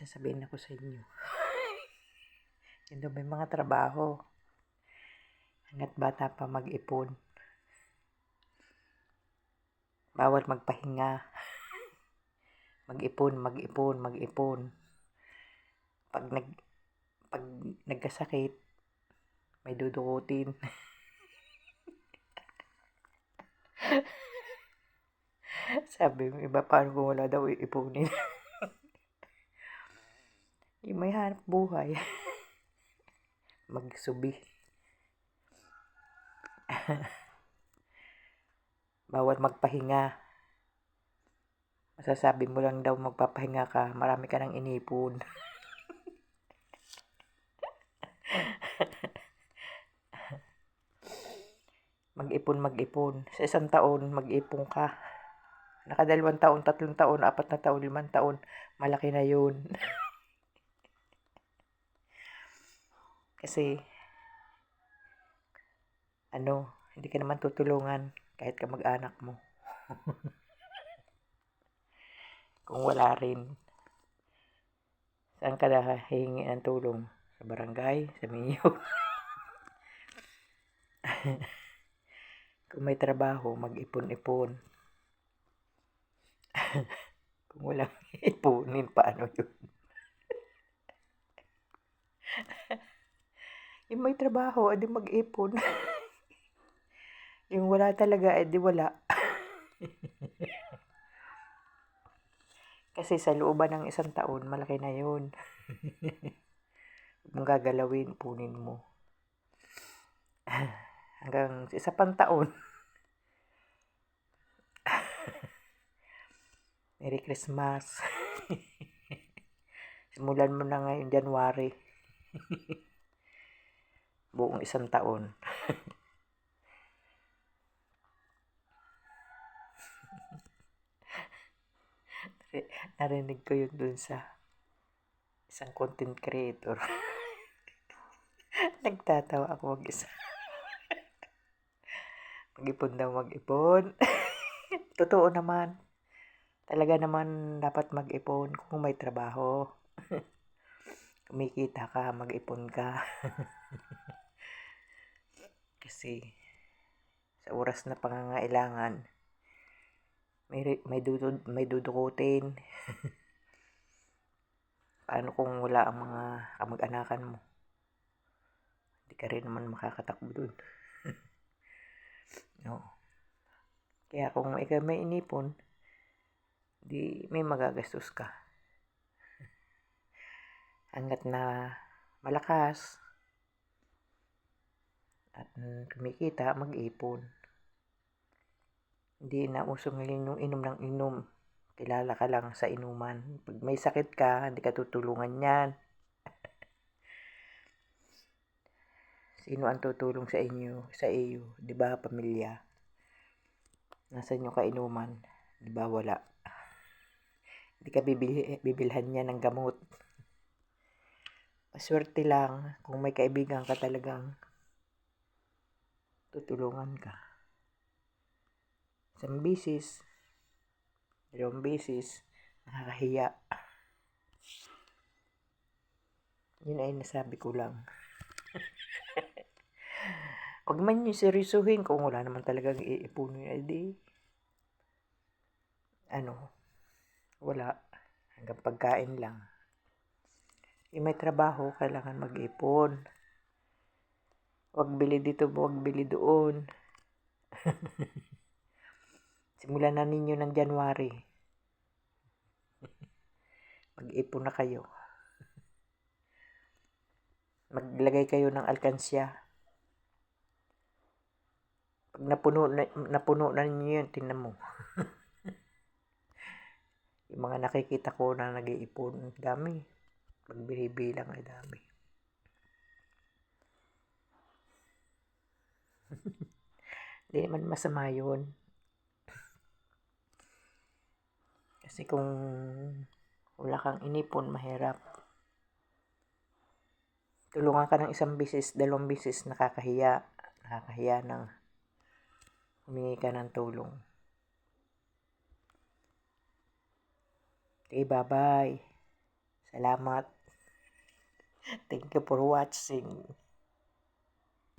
Sasabihin ako sa inyo. Yun daw may mga trabaho. Hanggat bata pa mag-ipon. Bawal magpahinga. Mag-ipon, mag-ipon, mag-ipon. Pag nagkasakit, may dudukutin. Sabi mo iba, paano kung wala daw iipunin? Yung may hanap buhay. Magsubi. Bawal magpahinga. Masasabi mo lang daw magpapahinga ka, marami ka nang inipon. Mag-ipon. Sa isang taon, mag-ipon ka. Nakadalawang taon, 3 taon, 4 na taon, 5 taon, malaki na yun. Kasi, hindi ka naman tutulungan kahit kamag-anak mo. Kung wala rin, saan ka hihingi ng tulong? Sa barangay? Sa mayor? Kung may trabaho, mag-ipon-ipon. Kung walang ipunin, paano yun? Yung may trabaho, edi mag-ipon. Yung wala talaga, edi wala. Kasi sa looban ng isang taon, malaki na yun. Kung gagalawin, punin mo. Hanggang isa pang taon. Merry Christmas. Simulan mo na ngayon, January. Buong isang taon. Narinig ko yun dun sa isang content creator. Nagtatawa ako mag-isa. Mag-ipon daw, mag-ipon. Totoo naman. Talaga naman dapat mag-ipon kung may trabaho. Kumikita ka, mag-ipon ka. Kasi sa oras na pangangailangan, may dudukutin. Paano kung wala ang mga kamag-anakan mo? Hindi ka rin naman makakatakbo dun. No. Kaya kung ikaw may inipon, di may magagastos ka. Hanggat na malakas at kumikita, mag-ipon. Hindi na uso ngayon yung inom ng inom. Kilala ka lang sa inuman. Pag may sakit ka, hindi ka tutulungan yan. Sino ang tutulong sa inyo? Sa iyo, di ba, pamilya? Nasaan yung kainuman? Di ba, wala. Hindi ka bibilhan niya ng gamot. Maswerte lang kung may kaibigan ka talagang tutulungan ka. Isang bisis, 2 bisis, nakakahiya. Yun ay nasabi ko lang. Huwag man nyo seryosuhin kung wala naman talagang iipunin. Edi, wala. Hanggang pagkain lang. Yung may trabaho, kailangan mag-ipon. Huwag bili dito, huwag bili doon. Simulan na ninyo ng January. Mag-ipon na kayo. Maglagay kayo ng alkansya. Pag napuno na ninyo yun, tingnan mo. Yung mga nakikita ko na nag-iipon, dami. Pag binibilang ay dami. Hindi naman masama yun. Kasi kung wala kang inipon, mahirap. Tulungan ka ng 1 bisis, 2 bisis, nakakahiya. Nakakahiya nang humingi ka ng tulong. Okay, bye-bye. Salamat. Thank you for watching.